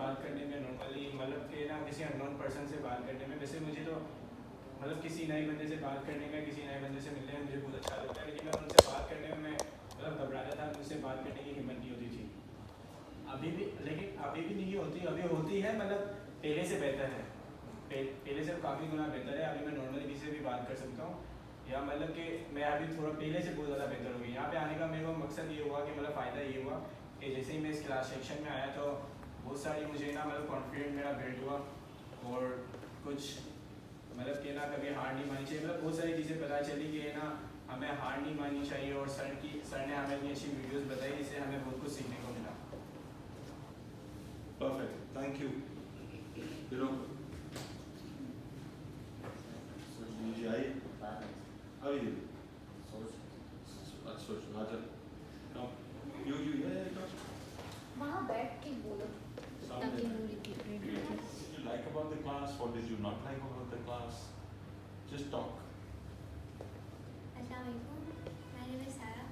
बात करने में नॉर्मली मतलब कि ना किसी अननोन पर्सन से बात करने में, वैसे मुझे तो मतलब किसी नए बंदे से बात करने में, किसी नए बंदे से मिलने में मुझे बहुत अच्छा लगता है, लेकिन मैं उनसे बात करने में मैं मतलब घबराता था, मुझसे बात करने की हिम्मत नहीं होती थी। अभी भी, लेकिन अभी भी नहीं होती, अभी होती है, मतलब पहले से बेहतर है, पहले से काफ़ी गुना बेहतर है। अभी मैं नॉर्मली किसी से भी बात कर सकता हूँ, या मतलब कि मैं अभी थोड़ा पहले से बहुत ज़्यादा बेहतर हो गई। यहाँ पे आने का मेरे को मकसद ये हुआ कि मतलब फ़ायदा ये हुआ कि जैसे ही मैं इस क्लास सेक्शन में आया तो बहुत सारी मुझे ना मतलब कॉन्फिडेंट मेरा बिल्ड हुआ, और कुछ मतलब कि ना कभी हार नहीं माननी चाहिए, मतलब बहुत सारी चीज़ें पता चली कि ना हमें हार नहीं माननी चाहिए, और सर ने हमें इतनी अच्छी वीडियोस बताई जिससे हमें बहुत कुछ सीखने को मिला। Perfect, thank you. जी आइए। अभी वहाँ बैठ के बोलो ताकि वो repeat What did you like about the class? What did you not like about the class? Just talk. अस्सलाम वालेकुम, my name is सारा।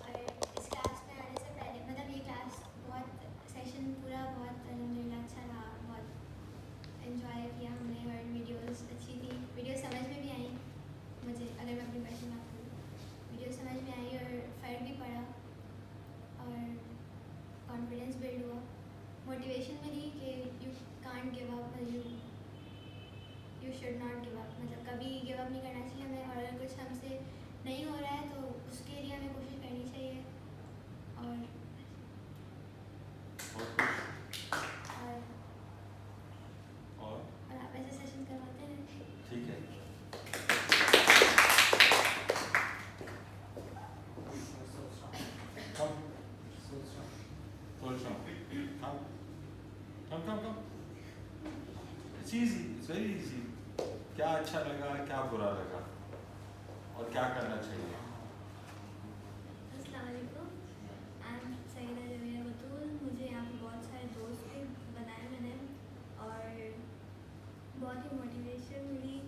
और इस क्लास में आने से पहले मतलब ये क्लास बहुत सेशन पूरा बहुत अल्हम्दुलिल्लाह अच्छा रहा, बहुत एंजॉय किया हमने, और वीडियोस अच्छी थी, वीडियो समझ में भी आई मुझे, अगर मैं अपनी पर्सनल बात करूँ वीडियो समझ में आई और फ़र्क भी पड़ा, और कॉन्फिडेंस बिल्ड हुआ, मोटिवेशन मिली कि you can't give up, you should not give up, मतलब कभी गिव अप नहीं करना चाहिए हमें, और अगर कुछ हमसे नहीं हो रहा है तो उसके लिए हमें कोशिश करनी चाहिए, और आप ऐसे सेशन करवाते हैं। ठीक है। Come. It's easy. It's very easy. क्या अच्छा लगा, क्या बुरा लगा, और क्या करना चाहिए? अस्सलाम वालेकुम, आई एम सईदा जमीला बतूल। मुझे यहाँ पे बहुत सारे दोस्त भी बनाए मैंने, और बहुत ही मोटिवेशन मिली,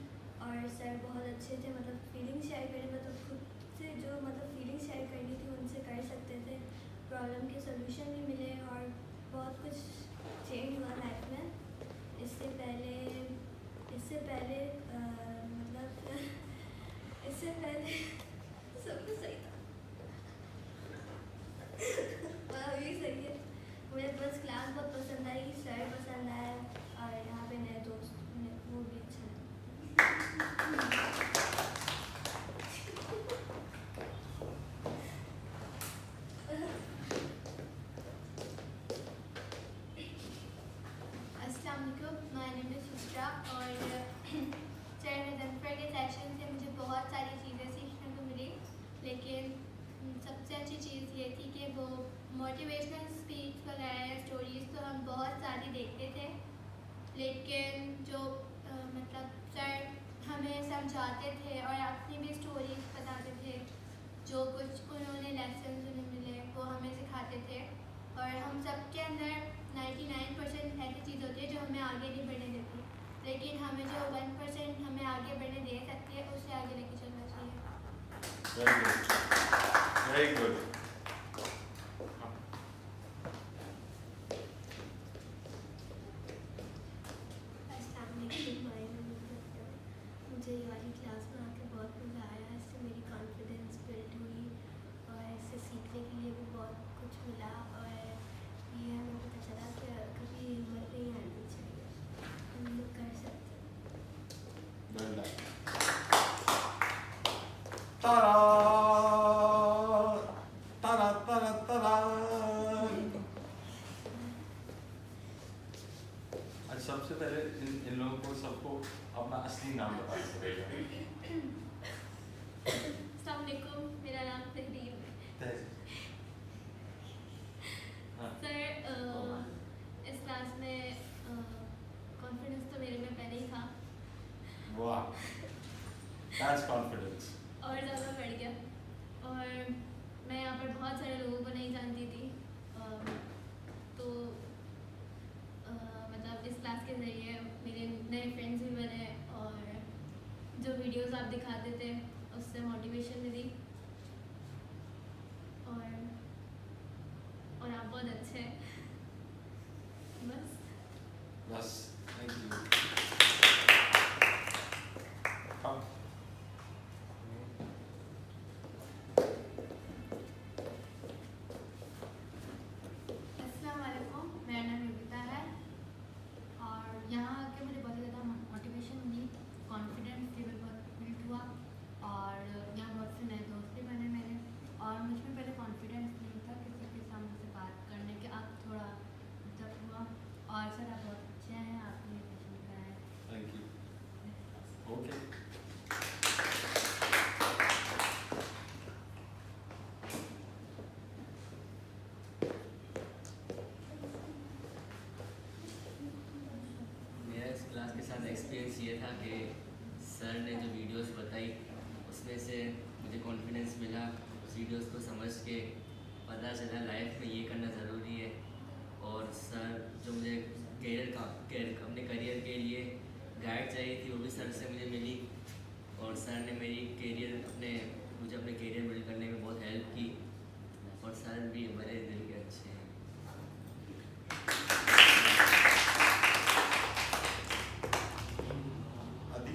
और सर बहुत अच्छे थे, मतलब फीलिंग शेयर करने, मतलब खुद से जो मतलब फीलिंग शेयर करनी थी उनसे कर सकते थे, प्रॉब्लम के सोल्यूशन भी मिले, और बहुत कुछ चेंज हुआ लाइफ में। इससे पहले मतलब इससे पहले सब कुछ सही था। अभी सही है। मुझे बस क्लास बहुत पसंद आई, सर पसंद आया, और यहाँ पे नए दोस्त वो भी अच्छा अस्सलाम वालेकुम, माय नेम इज़ सुस्रा, और सर मुजफ्फर के सेशन से मुझे बहुत सारी चीज़ें सीखने को मिली, लेकिन सबसे अच्छी चीज़ ये थी कि वो मोटिवेशनल स्पीच वगैरह स्टोरीज़ तो हम बहुत सारी देखते थे, लेकिन जो मतलब सर हमें समझाते थे और अपनी भी स्टोरीज बताते थे, जो कुछ उन्होंने लेसन उन्हें मिले वो हमें सिखाते थे, और हम सब के अंदर 99% ऐसी चीज़ होती है जो हमें आगे नहीं बढ़ने देती, लेकिन हमें जो 1% हमें आगे बढ़ने दे सकती है उससे आगे लेके चलना चाहिए। Very good. मुझे ये वाली क्लास में आकर बहुत मज़ा आया, इससे मेरी कॉन्फिडेंस बिल्ड हुई, और इससे सीखने के लिए भी बहुत कुछ मिला, और ये हमें पता चला कि कभी हिम्मत नहीं हारनी चाहिए, हम लोग कर सकते हैं। Well done. Ta-da! आज सबसे पहले इन लोगों को सबको अपना असली नाम बताना पड़ेगा। अस्सलाम वालेकुम, मेरा नाम तहरीर है। सर इस क्लास में कॉन्फिडेंस तो मेरे में पहले ही था। वाह, that's confidence. और ज़्यादा बढ़ गया, और मैं यहाँ पर बहुत सारे लोगों को नहीं जानती थी, तो मतलब इस क्लास के ज़रिए मेरे नए फ्रेंड्स भी बने, और जो वीडियोस आप दिखाते थे उससे मोटिवेशन मिली, और आप बहुत अच्छे हैं, बस। बस थैंक यू कम अस्सलाम वालेकुम, मेरा नाम योगिता है और यहाँ आके मुझे बहुत ज़्यादा मोटिवेशन मिली, कॉन्फिडेंस लेवल बहुत बिल्ड हुआ और यहाँ बहुत से नए दोस्त भी बने मेरे और मुझ में पहले कॉन्फिडेंस नहीं था किसी के सामने से बात करने के, अब थोड़ा जब हुआ और सर आप बहुत अच्छे हैं, आपने एडमिशन कराया। थैंक यू ओके मेरा इस क्लास के साथ एक्सपीरियंस ये था कि सर ने जो वीडियोस बताई उसमें से मुझे कॉन्फिडेंस मिला, उस वीडियोस को समझ के पता चला लाइफ में ये करना ज़रूरी है और सर जो मुझे अपने करियर के लिए गाइड चाहिए थी वो भी सर से मुझे मिली और सर ने मुझे अपने करियर बिल्ड करने में बहुत हेल्प की और सर भी बड़े दिल के अच्छे हैं। आदि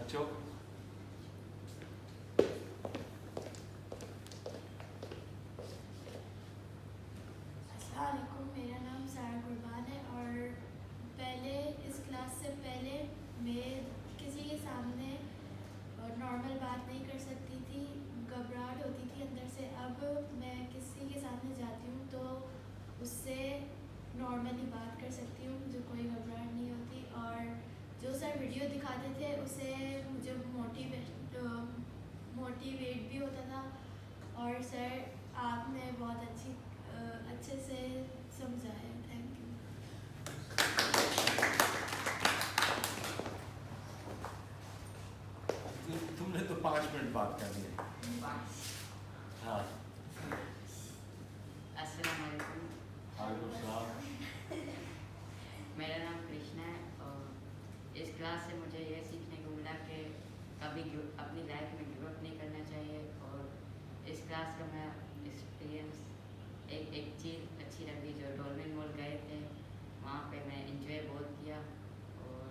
अशोक अस्सलाम वालेकुम, मेरा नाम सारा कुर्बान है और पहले इस क्लास से पहले मैं किसी के सामने नॉर्मल बात नहीं कर सकती थी, घबराहट होती थी अंदर से। अब मैं किसी के सामने जाती हूँ तो उससे नॉर्मली बात कर सकती हूँ, मुझे कोई घबराहट नहीं होती और जो सर वीडियो दिखाते थे उससे मुझे मोटिवेट भी होता था और सर आपने बहुत अच्छे से समझाया, थैंक यू। तुमने तो 5 मिनट बात करनी है हाँ अस्सलाम वालेकुम, वालेकुम सलाम मेरा नाम कृष्णा है और इस क्लास से मुझे ये सीखने को मिला कि कभी अपनी लाइफ में गिव अप नहीं करना चाहिए और इस क्लास का मैं एक्सपीरियंस एक चीज़ अच्छी लगी, जो डॉल्फिन मॉल गए थे वहाँ पे मैं इंजॉय बहुत किया और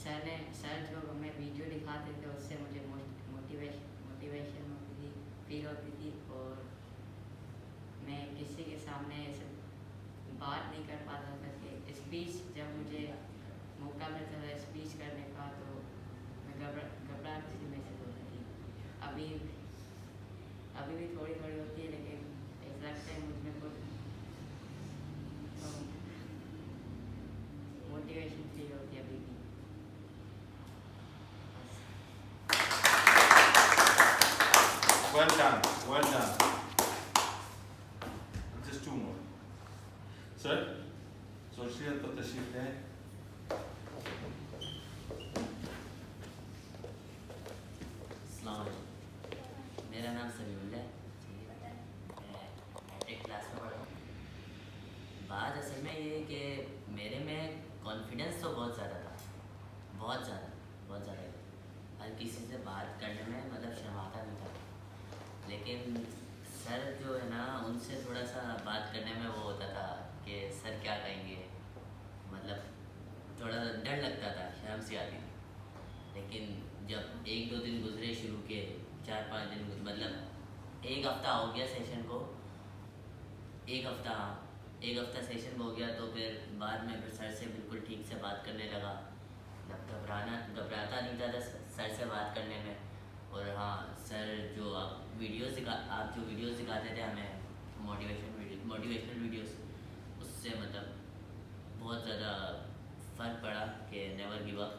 सर जो हमें वीडियो दिखाते थे उससे मुझे मोटिवेशन होती थी, फील होती थी और मैं किसी के सामने ऐसे बात नहीं कर पाता था कि स्पीच जब मुझे मौका मिलता था स्पीच करने का तो मैं घबराहट सी महसूस होती थी। अभी भी थोड़ी थोड़ी होती है लेकिन ऐसा लगता है मुझ में कुछ मोटिवेशन फील होती है अभी भी। well done just 2 more sir सोचिए तो तशरीफ लें अस्सलाम वालेकुम, मेरा नाम समीउल्लाह है, मैं मैट्रिक क्लास में पढ़ा हूँ। बात असल में ये है कि मेरे में कॉन्फिडेंस तो बहुत ज़्यादा था, बहुत ज़्यादा हर किसी से बात करने में मतलब शर्माता नहीं था, लेकिन सर जो है ना उनसे थोड़ा सा बात करने में वो होता था कि सर क्या कहेंगे, मतलब थोड़ा डर लगता था, शर्म सी आती थी। लेकिन जब 1-2 दिन गुजरे, शुरू के 4-5 दिन मतलब 1 हफ़्ता हो गया सेशन को, 1 हफ़्ता सेशन हो गया तो फिर बाद में फिर सर से बिल्कुल ठीक से बात करने लगा, घबराता नहीं था सर से बात करने में। और हाँ, सर जो आप जो वीडियोस दिखाते थे हमें मोटिवेशनल वीडियोस, उससे मतलब बहुत ज़्यादा फ़र्क पड़ा कि नेवर गिव अप।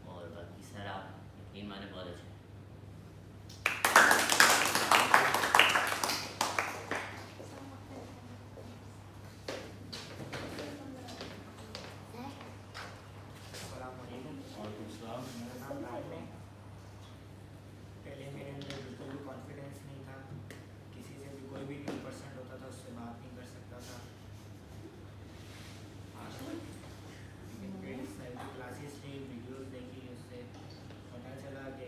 और बाकी सर आप यकीन माने बहुत अच्छे हैं। अस्सलामुअलैकुम, वालेकुम सलाम मेरा नाम राज है। पहले मेरे अंदर बिल्कुल भी कॉन्फिडेंस नहीं था, किसी से भी कोई भी 2% होता था उससे बात नहीं कर सकता था। लेकिन कई सारी क्लासेस ली, वीडियोस देखी, उससे पता चला कि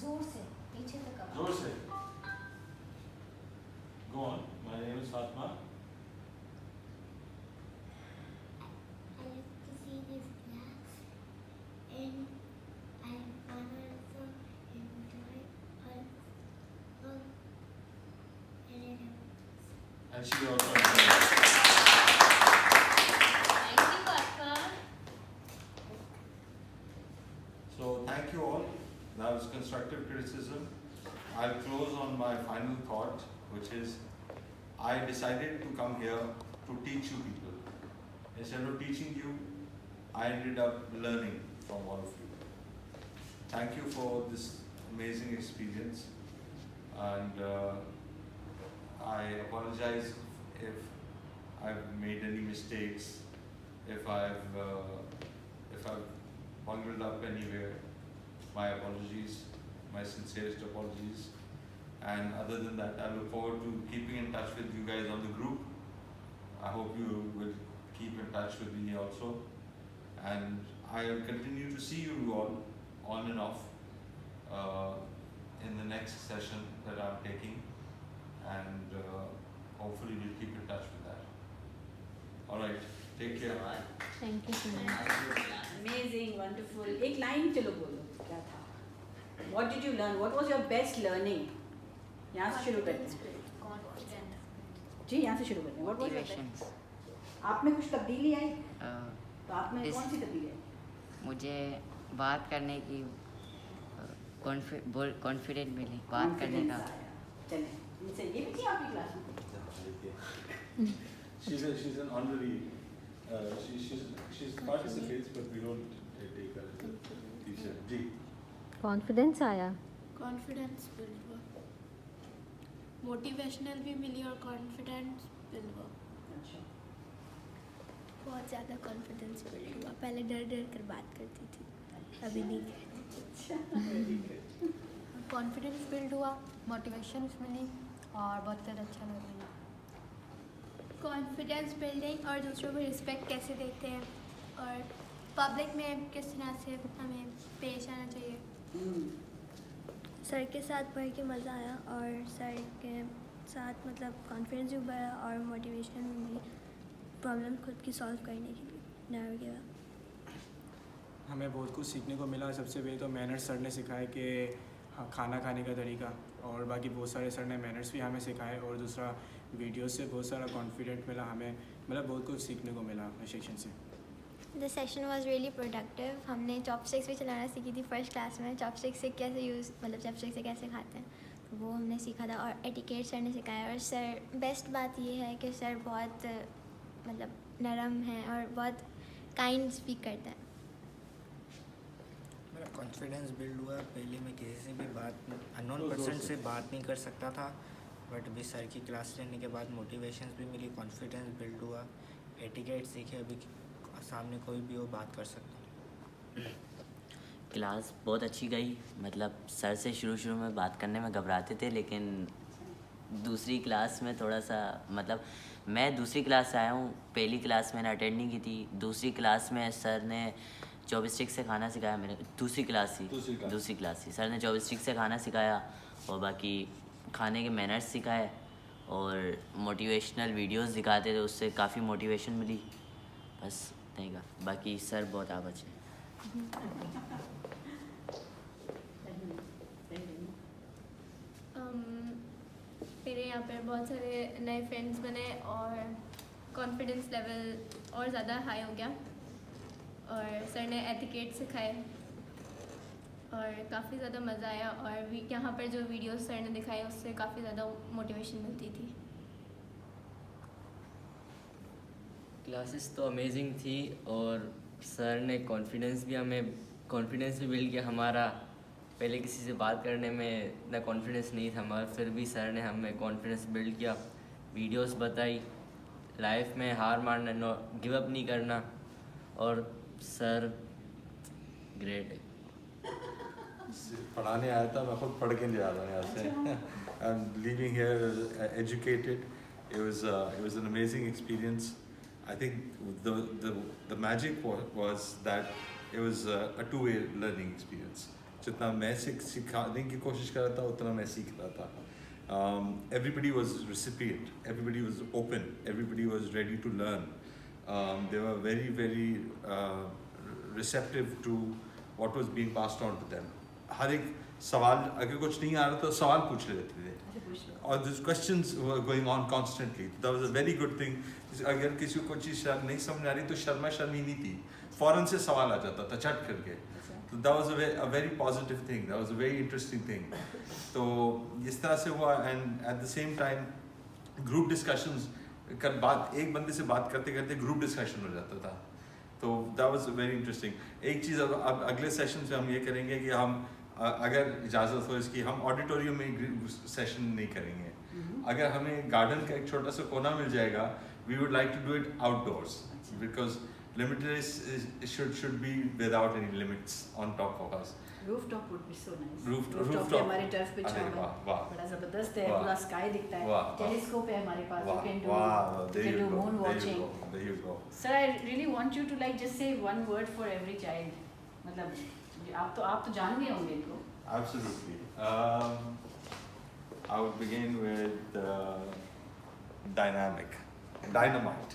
जोर से पीछे तक आवाज। जोर से. Go on. My name is Fatma. I love to see this class and I want to enjoy all And she also. Thank you, Papa. So thank you all. That was constructive criticism. I'll close on my final thought, which is I decided to come here to teach you people. Instead of teaching you, I ended up learning from all of you. Thank you for this amazing experience, and I apologize if I've made any mistakes, if I've bungled up anywhere. My apologies, my sincerest apologies. And other than that, I look forward to keeping in touch with you guys on the group. I hope you will keep in touch with me also. And I will continue to see you all on and off in the next session that I'm taking. And hopefully we'll keep in touch with that. Alright, take care. Thank you so much. Amazing, wonderful. एक line चलो बोलो क्या था? What did you learn? What was your best learning? यहाँ से शुरू करते हैं. जी यहाँ से शुरू करते हैं. What was your best? आप में कुछ तब्दीली आई? तो आप में कौन सी तब्दीली आई? मुझे बात करने की कॉन्फिडेंट मिली, बात करने का. चलें, इनसे ये भी थी आपकी क्लास में? She's an honorary. She participates, but we don't take her as a teacher. जी. कॉन्फिडेंस आया। कॉन्फिडेंस बिल्ड हुआ, मोटिवेशनल भी मिली और कॉन्फिडेंस बिल्ड हुआ। अच्छा. बहुत ज़्यादा कॉन्फिडेंस बिल्ड हुआ। पहले डर डर कर बात करती थी, अभी नहीं करती। कॉन्फिडेंस बिल्ड हुआ, मोटिवेशन मिली और बहुत ज़्यादा अच्छा लग रहा है। कॉन्फिडेंस बिल्डिंग और दूसरों को रिस्पेक्ट कैसे देते हैं और पब्लिक में किस तरह से हमें पेश आना चाहिए। सर के साथ पढ़ के मज़ा आया और सर के साथ मतलब कॉन्फिडेंस भी बढ़ा और मोटिवेशन भी मिली प्रॉब्लम खुद की सॉल्व करने के लिए। Never give up. हमें बहुत कुछ सीखने को मिला। सबसे पहले तो मैनर्स सर ने सिखाया कि खाना खाने का तरीका, और बाकी बहुत सारे सर ने मैनर्स भी हमें सिखाए, और दूसरा वीडियो से बहुत सारा कॉन्फिडेंट मिला हमें, मतलब बहुत कुछ सीखने को मिला सेक्शन से। The session was really productive. हमने चॉपस्टिक्स भी चलाना सीखी थी फर्स्ट क्लास में। चॉपस्टिक्स से कैसे यूज़ मतलब चॉपस्टिक्स से कैसे खाते हैं तो वो हमने सीखा था, और एटिकेट सर ने सिखाया। और सर बेस्ट बात ये है कि सर बहुत मतलब नरम है और बहुत काइंड स्पीक करता है। मेरा कॉन्फिडेंस बिल्ड हुआ। पहले मैं किसी से भी बात अननोन पर्सन से बात नहीं कर सकता था, बट अभी सर की क्लास लेने के बाद मोटिवेशन भी मिली, कॉन्फिडेंस बिल्ड हुआ, एटिकेट सीखे। अभी सामने कोई भी हो बात कर सकता। क्लास बहुत अच्छी गई। मतलब सर से शुरू में बात करने में घबराते थे, लेकिन दूसरी क्लास में थोड़ा सा मतलब मैं दूसरी क्लास से आया हूँ, पहली क्लास मैंने अटेंड नहीं की थी। दूसरी क्लास में सर ने चॉपस्टिक से खाना सिखाया। मेरे दूसरी क्लास थी सर ने चॉपस्टिक से खाना सिखाया, और बाकी खाने के मैनर्स सिखाए, और मोटिवेशनल वीडियोस दिखाते थे, उससे काफ़ी मोटिवेशन मिली। बस नहीं का, बाकी सर बहुत आप अच्छे। मेरे यहाँ पर बहुत सारे नए फ्रेंड्स बने और कॉन्फिडेंस लेवल और ज़्यादा हाई हो गया, और सर ने एटिकेट सिखाए और काफ़ी ज़्यादा मज़ा आया। और यहाँ पर जो वीडियोस सर ने दिखाए उससे काफ़ी ज़्यादा मोटिवेशन मिलती थी। क्लासेस तो अमेजिंग थी, और सर ने कॉन्फिडेंस भी बिल्ड किया हमारा। पहले किसी से बात करने में इतना कॉन्फिडेंस नहीं था हमारा, फिर भी सर ने हमें कॉन्फिडेंस बिल्ड किया। वीडियोस बताई, लाइफ में हार मारना, गिव अप नहीं करना, और सर ग्रेट है। पढ़ाने आया था, मैं खुद पढ़ के ले आ रहा हूँ यहाँ से। I'm leaving here educated. It was an amazing experience. I think the magic was that it was a two-way learning experience. जितना मैं सिखाने की कोशिश कर रहा था उतना मैं सीख रहा था. Everybody was recipient, everybody was open, everybody was ready to learn. They were very, very receptive to what was being passed on to them. हर एक सवाल, अगर कुछ नहीं आ रहा तो सवाल पूछ लेते थे. Or these questions were going on constantly. That was a very good thing. अगर किसी को कोई चीज़ नहीं समझ आ रही तो शर्मी नहीं थी. फौरन से सवाल आ जाता था चट करके. So that was a very positive thing. That was a very interesting thing. तो इस तरह से हुआ, and at the same time group discussions कर बात एक बंदे से बात करते करते group discussion हो जाता था. तो that was very interesting. एक चीज़ अब अगले सेशन से हम ये करेंगे कि हम अगर इजाज़त हो इसकी हम ऑडिटोरियम में सेशन नहीं करेंगे. अगर हमें गार्डन का एक छोटा सा कोना मिल जाएगा, we would like to do it outdoors because limitless should be without any limits on top of us. Rooftop would be so nice. Rooftop पे हमारे टर्फ पे अरे छाव वाह बड़ा ज़बरदस्त है, वाह, पूरा स्काई दिखता है, वाह, टेलीस्कोप है हमारे पास, you can do there you go, moon watching. there you go. Sir, I really want you to like just say one word for every child. मतलब आप तो जान गए होंगे इनको. Absolutely. I would begin with dynamite. Dynamite.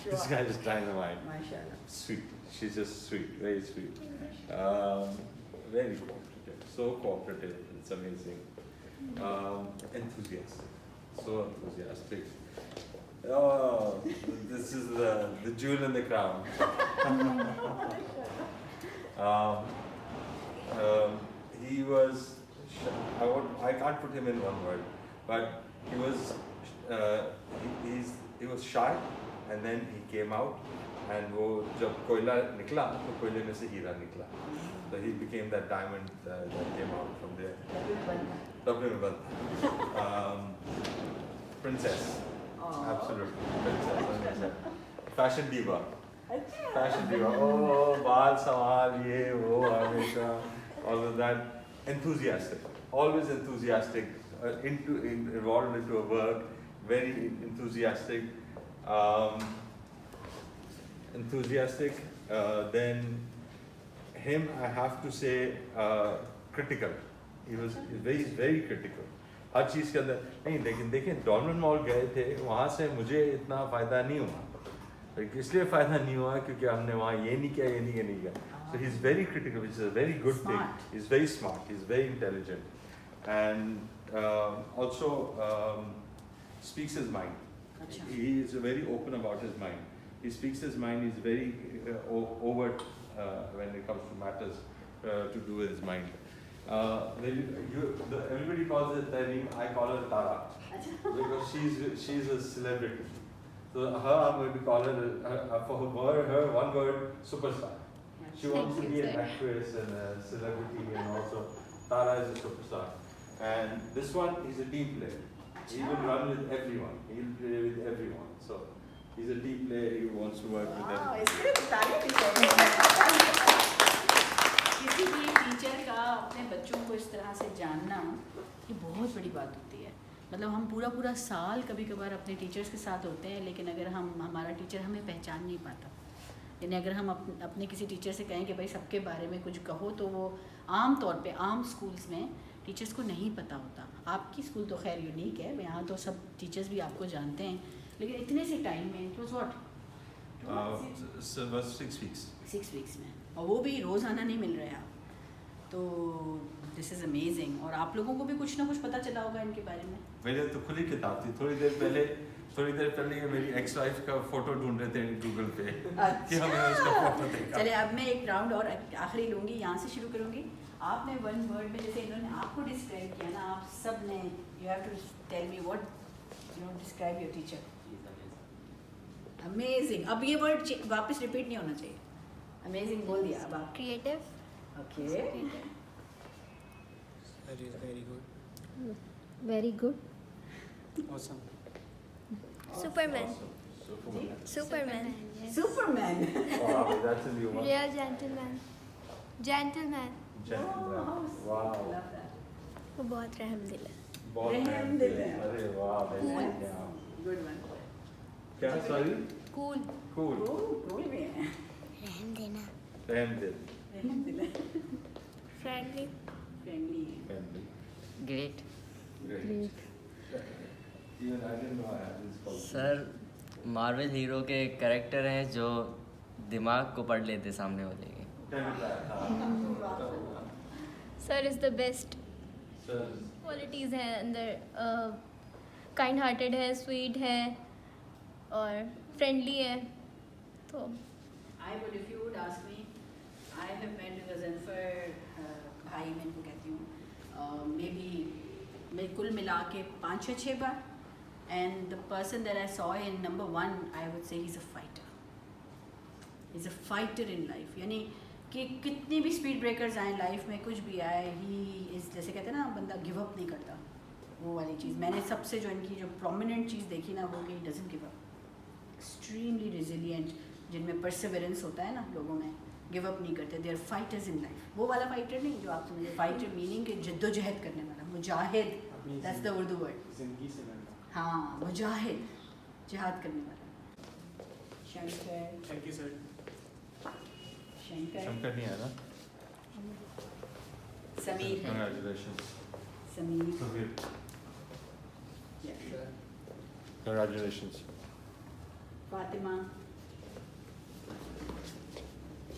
This guy is dynamite. Mashallah. Sweet. She's just sweet, very sweet. Very cooperative, so cooperative. It's amazing. Enthusiastic, so enthusiastic. Oh, this is the jewel in the crown. He was. I can't put him in one word, but he was. He was shy, and then he came out. And वो जब कोयला निकला तो कोयले में से हीरा निकला. So he became that diamond that came out from there. डब्बे में बंद. Princess. Absolutely. Princess. Fashion diva. Oh, बाल सवाल ये वो हमेशा. All of that. Enthusiastic. Always enthusiastic. Involved into a work. Very enthusiastic. Then him, I have to say, critical. He was very critical. हर चीज़ के अंदर नहीं, लेकिन देखें डॉर्मन मॉल गए थे, वहाँ से मुझे इतना फ़ायदा नहीं हुआ. इसलिए फ़ायदा नहीं हुआ क्योंकि हमने वहाँ ये नहीं किया. So he's very critical, which is a very good thing. He's very smart. He's very intelligent, and also speaks his mind. He is very open about his mind. He speaks his mind. He's very overt when it comes to matters to do with his mind. Everybody calls it Tareem. I call her Tara because she's a celebrity. So I'm going to call her for her one word, superstar. She wants to be an actress and a celebrity, and also Tara is a superstar. And this one is a team player. He will run with everyone. He will play with everyone. So he's a team player. He wants to work with everyone. किसी भी teacher का अपने बच्चों को इस तरह से जानना ये बहुत बड़ी बात होती है. मतलब हम पूरा साल कभी कभार अपने टीचर्स के साथ होते हैं, लेकिन अगर हमारा टीचर हमें पहचान नहीं पाता, यानी अगर हम अपने किसी टीचर से कहें कि भाई सबके बारे में कुछ कहो, तो वो आम तौर पे आम स्कूल्स में टीचर्स को नहीं पता होता. आपकी स्कूल तो खैर यूनिक है, यहाँ तो सब टीचर्स भी आपको जानते हैं, लेकिन इतने से टाइम में इट वाज व्हाट 6 वीक्स में, और वो भी रोज़ाना नहीं मिल रहे आप. तो दिस इज़ अमेजिंग. और आप लोगों को भी कुछ ना कुछ पता चला होगा इनके बारे में. मेरे तो खुली किताब थी. थोड़ी देर पहले मेरी एक्स वाइफ का फोटो ढूंढ रहे थे गूगल पे कि हमें उसका फोटो देखा. चलिए अब मैं एक राउंड और आखिरी लूँगी, यहाँ से शुरू करूँगी. आपने वन वर्ड में जैसे इन्होंने आपको डिस्क्राइब किया ना, आप सब ने you have to tell me what describe your teacher. Amazing. अब ये वर्ड वापस रिपीट नहीं होना चाहिए. अमेजिंग बोल दिया अब आप. Creative. Okay. Very good. Awesome. Superman. Superman. Wow, that's a new one. Real gentleman. Gentleman. Wow. Love that. वो बहुत रहमदिल है. बहुत रहमदिल है. अरे वाह. Good one. क्या सॉरी? Cool. Cool. Cool भी है. रहम देना. रहमदिल. Friendly. Friendly great. Great. Even I didn't know I had this quality. Sir Marvel hero के कैरेक्टर हैं जो दिमाग को पढ़ लेते सामने वाले के। Tell me that. Sir is the best. Sir, qualities हैं अंदर, काइंड हार्टेड है, स्वीट है और फ्रेंडली है। तो I would, if you would ask me, I have met Ghazanfar भाई मैं इनको कहती हूँ, maybe मैं कुल मिला के 5-6 बार, and the person that I saw in number 1, I would say he's a fighter. He's a fighter in life. यानी कि कितनी भी स्पीड ब्रेकर्स आए लाइफ में, कुछ भी आए, ही इस जैसे कहते हैं ना बंदा गिव अप नहीं करता, वो वाली चीज़ मैंने सबसे जो इनकी जो प्रोमिनेंट चीज़ देखी ना वो कि doesn't give up, extremely resilient, जिनमें परसिवरेंस होता है ना लोगों में, गिव अप नहीं करते, they are fighters in life. वो वाला फाइटर नहीं जो आप समझे, फाइटर मीनिंग के जद्दोजहद करने वाला, मुजाहिद, दैट्स द उर्दू वर्ड। जिंदगी से लड़ना। हाँ, मुजाहिद, जिहाद करने वाला। Shankar. Thank you sir. Shankar. Shankar नहीं आया ना? समीर है। Congratulations. Sameer. Samir. Yeah. Congratulations. Fatima.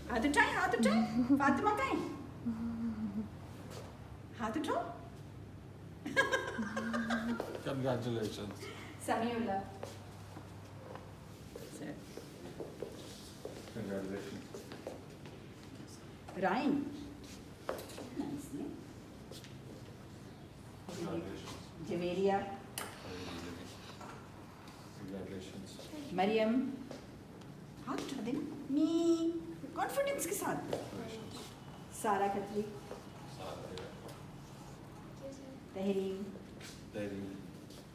हाथ उठाएं, हाथ उठाएं। फातिमा कहीं? हाथ उठाओ। Congratulations. समीउल्लाह। Congratulations. राइन। Nice name. Congratulations. Javeria. Congratulations. Maryam. हाथ उठा देना। मी कॉन्फिडेंस के साथ। Congratulations. सारा Khatri. Sarah. Tahreem. Teddy.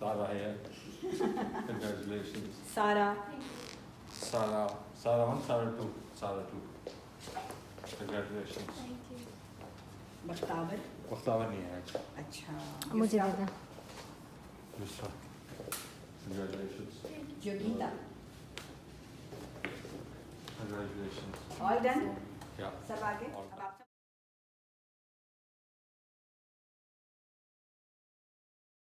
Tara here. Congratulations. सारा। Sarah. Sarah 1, Sarah 2. Sarah 2. Congratulations. Bakhtawar. Mukhtawa नहीं है आज. अच्छा। मुझे युसरा। देना। Yusra. Congratulations. Yogita. Congratulations. All done. Yeah. सब आगे। अब आप